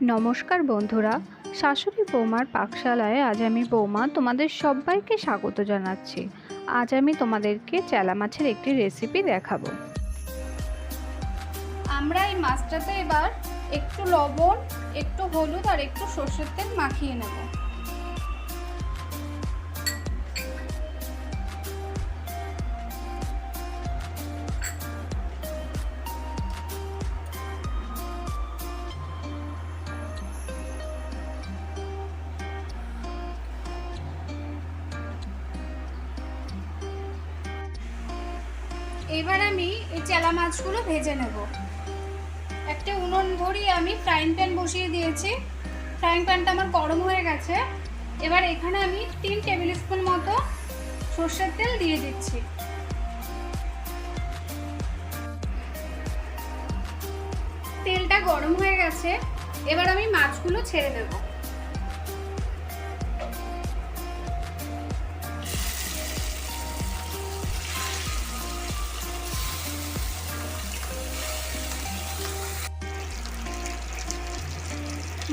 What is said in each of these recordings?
নমস্কার বন্ধুরা, শাশুড়ি বৌমার পাকশালায় আজ আমি বৌমা তোমাদের সবাইকে স্বাগত জানাচ্ছি। আজ আমি তোমাদেরকে চেলা মাছের একটি রেসিপি দেখাবো। আমরা এই মাছটাতে এবার একটু লবণ, একটু হলুদ আর একটু সরষের তেল মাখিয়ে নেব। এবার আমি এই চেলা মাছগুলো ভেজে নেব। একটা উনুন ধরিয়ে আমি ফ্রাইং প্যান বসিয়ে দিয়েছি। ফ্রাইং প্যানটা আমার গরম হয়ে গেছে। এবার এখানে আমি 3 টেবিল স্পুন মতো সরষের তেল দিয়ে দিচ্ছি। তেলটা গরম হয়ে গেছে, এবার আমি মাছগুলো ছেড়ে দেব।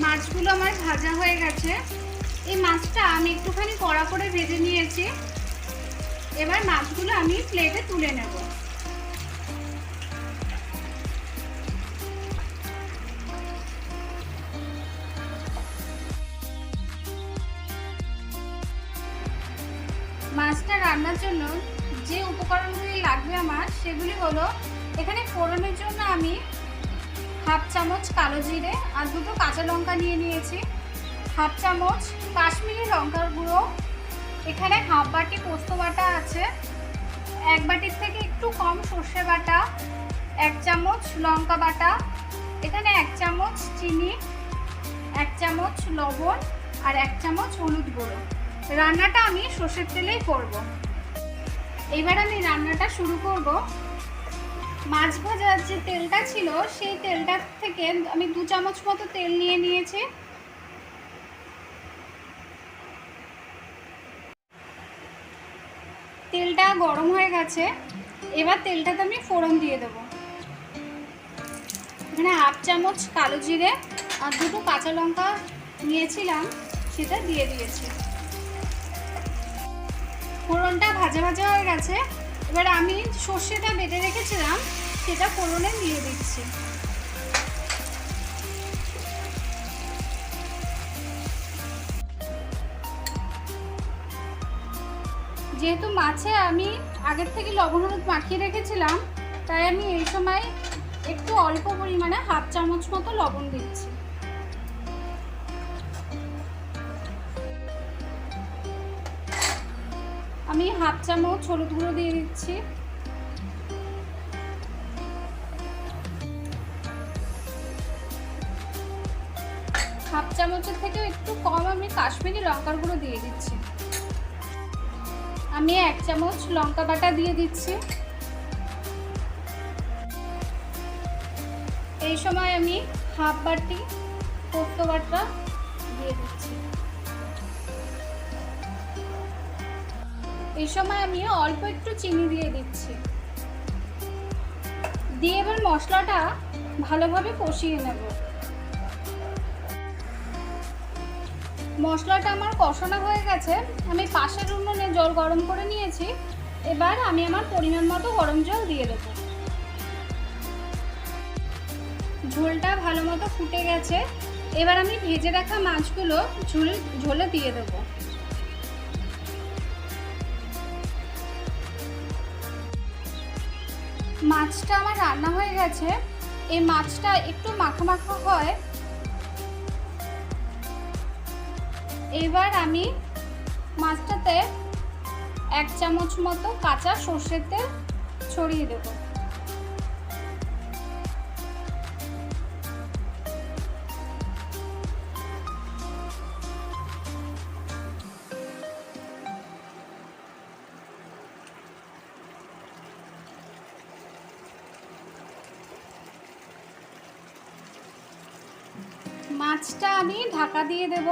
মাছগুলো আমার ভাজা হয়ে গেছে। এই মাছটা আমি একটুখানি কড়া করে ভেজে নিয়েছি। এবার মাছগুলো আমি প্লেটে তুলে নেব। মাছটা রান্নার জন্য যে উপকরণগুলি লাগবে আমার সেগুলি হলো, এখানে ফোড়নের জন্য আমি হাফ চামচ কালো জিরে আর 2টো কাঁচা লঙ্কা নিয়ে নিয়েছি, হাফ চামচ কাশ্মীরি লঙ্কার গুঁড়ো, এখানে হাফ বাটি পোস্ত বাটা আছে, 1 বাটির থেকে একটু কম সর্ষে বাটা, 1 চামচ লঙ্কা বাটা, এখানে 1 চামচ চিনি, 1 চামচ লবণ আর 1 চামচ হলুদ গুঁড়ো। রান্নাটা আমি সর্ষের তেলেই করব। এবার আমি রান্নাটা শুরু করব। মাছ ভাজার যে তেলটা ছিল সেই তেলটা থেকে আমি 2 চামচ মতো তেল নিয়ে নিয়েছি। তেলটা গরম হয়ে গেছে, এবার তেলটাতে আমি ফোড়ন দিয়ে দেবো। এখানে হাফ চামচ কালো জিরে আর 2টো কাঁচা লঙ্কা নিয়েছিলাম, সেটা দিয়ে দিয়েছি। ফোড়নটা ভাজা ভাজা হয়ে গেছে, এবার আমি সর্ষেটা বেটে রেখেছিলাম সেটা ফোড়নে দিয়ে দিচ্ছি। যেহেতু মাছে আমি আগের থেকে লবণ হলুদ মাখিয়ে রেখেছিলাম, তাই আমি এই সময় একটু অল্প পরিমাণে হাফ চামচ মতো লবণ দিচ্ছি। আমি হাফ চামচ হলুদ গুঁড়ো দিয়ে দিচ্ছি। হাফ চামচের থেকে একটু কম আমি কাশ্মীরি লঙ্কার গুঁড়ো দিয়ে দিচ্ছি। আমি 1 চামচ লঙ্কা বাটা দিয়ে দিচ্ছি। এই সময় আমি হাফ বাটি পোস্ত বাটা দিয়ে দিচ্ছি। এই সময় আমি অল্প একটু চিনি দিয়ে দিচ্ছি। দিয়ে এবার মশলাটা ভালোভাবে কষিয়ে নেব। মশলাটা আমার কষানো হয়ে গেছে, আমি পাশের উনুনে জল গরম করে নিয়েছি। এবার আমি আমার পরিমাণ মতো গরম জল দিয়ে দেবো। ঝোলটা ভালো মতো ফুটে গেছে, এবার আমি ভেজে রাখা মাছগুলো ঝোলে দিয়ে দেবো। মাছটা আমার রান্না হয়ে গেছে। এই মাছটা একটু মাখা মাখা হয়। এবার আমি মাছটাতে 1 চামচ মতো কাঁচা সর্ষের তেল ছড়িয়ে দেব। মাছটা আমি ঢাকা দিয়ে দেব।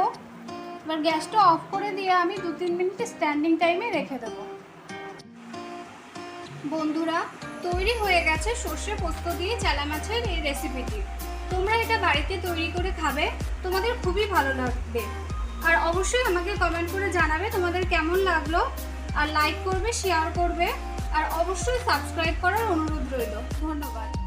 এবার গ্যাসটা অফ করে দিয়ে আমি 2-3 মিনিট স্ট্যান্ডিং টাইমে রেখে দেব। বন্ধুরা, তৈরি হয়ে গেছে সর্ষে পোস্ত দিয়ে চেলা মাছের এই রেসিপিটি। তোমরা এটা বাড়িতে তৈরি করে খাবে, তোমাদের খুবই ভালো লাগবে। আর অবশ্যই আমাকে কমেন্ট করে জানাবে তোমাদের কেমন লাগলো, আর লাইক করবে, শেয়ার করবে, আর অবশ্যই সাবস্ক্রাইব করার অনুরোধ রইল। ধন্যবাদ।